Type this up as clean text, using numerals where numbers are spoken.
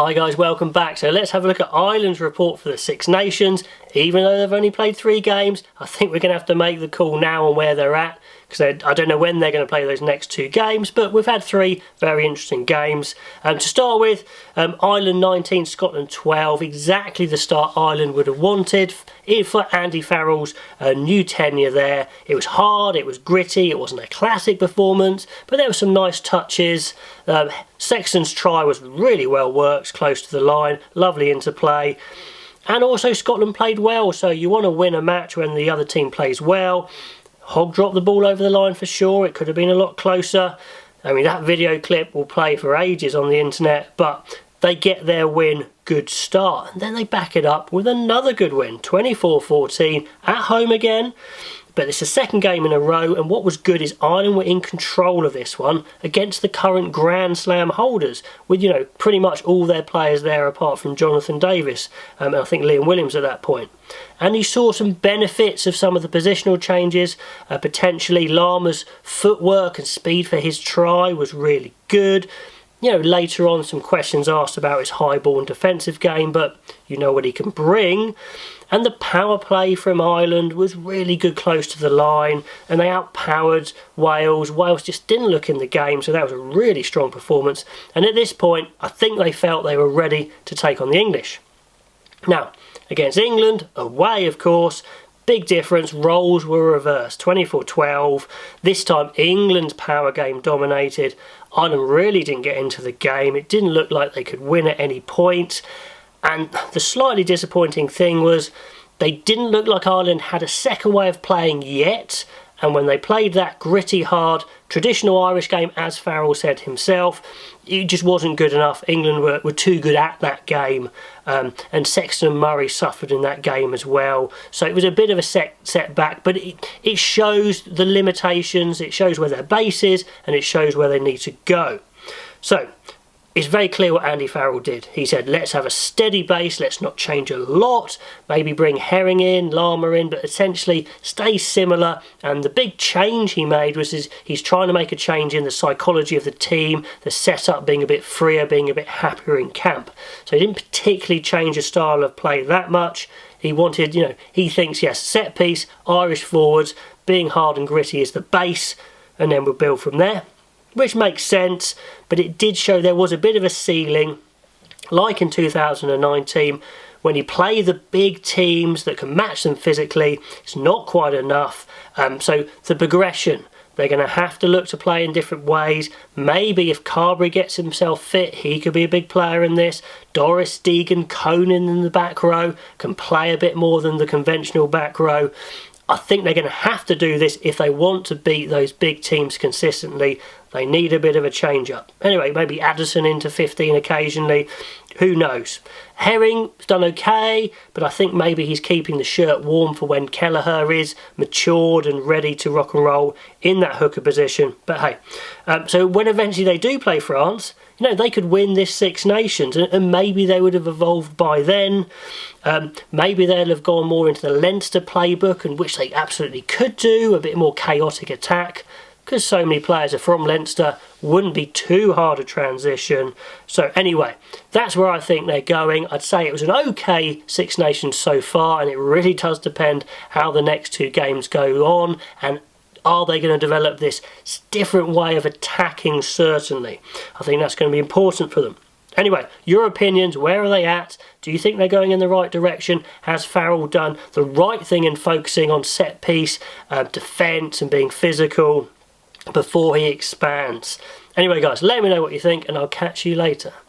Hi guys, welcome back. So let's have a look at Ireland's report for the Six Nations. Even though they've only played 3 games, I think we're going to have to make the call now on where they're at, because I don't know when they're going to play those next 2 games, but we've had 3 very interesting games. To start with, Ireland 19, Scotland 12, exactly the start Ireland would have wanted for Andy Farrell's new tenure there. It was hard, it was gritty, it wasn't a classic performance, but there were some nice touches. Sexton's try was really well worked, close to the line, lovely interplay. And also Scotland played well, so you want to win a match when the other team plays well. Hogg dropped the ball over the line for sure, it could have been a lot closer. I mean, that video clip will play for ages on the internet, but they get their win, good start. And then they back it up with another good win, 24-14, at home again. But it's the second game in a row, and what was good is Ireland were in control of this one against the current Grand Slam holders, with, you know, pretty much all their players there apart from Jonathan Davis, and I think Liam Williams at that point. And you saw some benefits of some of the positional changes. Potentially Lama's footwork and speed for his try was really good. You know, later on some questions asked about his high ball and defensive game, but you know what he can bring. And the power play from Ireland was really good close to the line, and they outpowered Wales. Wales just didn't look in the game, so that was a really strong performance. And at this point, I think they felt they were ready to take on the English. Now, against England, away of course, big difference, roles were reversed, 24-12. This time England's power game dominated. Ireland really didn't get into the game. It didn't look like they could win at any point. And the slightly disappointing thing was they didn't look like Ireland had a second way of playing yet. And when they played that gritty, hard, traditional Irish game, as Farrell said himself, it just wasn't good enough. England were too good at that game. And Sexton and Murray suffered in that game as well. So it was a bit of a setback, but it shows the limitations, it shows where their base is, and it shows where they need to go. So it's very clear what Andy Farrell did. He said, let's have a steady base, let's not change a lot, maybe bring Herring in, Lama in, but essentially stay similar. And the big change he made was he's trying to make a change in the psychology of the team, the setup being a bit freer, being a bit happier in camp. So he didn't particularly change his style of play that much. He wanted, you know, he thinks, yes, set piece, Irish forwards, being hard and gritty is the base, and then we'll build from there. Which makes sense, but it did show there was a bit of a ceiling, like in 2019, when you play the big teams that can match them physically, it's not quite enough. So the progression, they're going to have to look to play in different ways. Maybe if Carberry gets himself fit, he could be a big player in this. Doris, Deegan, Conan in the back row can play a bit more than the conventional back row. I think they're going to have to do this if they want to beat those big teams consistently. They need a bit of a change-up. Anyway, maybe Addison into 15 occasionally. Who knows? Herring's done okay, but I think maybe he's keeping the shirt warm for when Kelleher is matured and ready to rock and roll in that hooker position. But hey, so when eventually they do play France, you know, they could win this Six Nations, and maybe they would have evolved by then. Maybe they'll have gone more into the Leinster playbook, and which they absolutely could do, a bit more chaotic attack, because so many players are from Leinster, wouldn't be too hard a transition. So anyway, that's where I think they're going. I'd say it was an okay Six Nations so far, and it really does depend how the next 2 games go on, and are they going to develop this different way of attacking? Certainly. I think that's going to be important for them. Anyway, your opinions, where are they at? Do you think they're going in the right direction? Has Farrell done the right thing in focusing on set piece, defence and being physical before he expands? Anyway guys, let me know what you think, and I'll catch you later.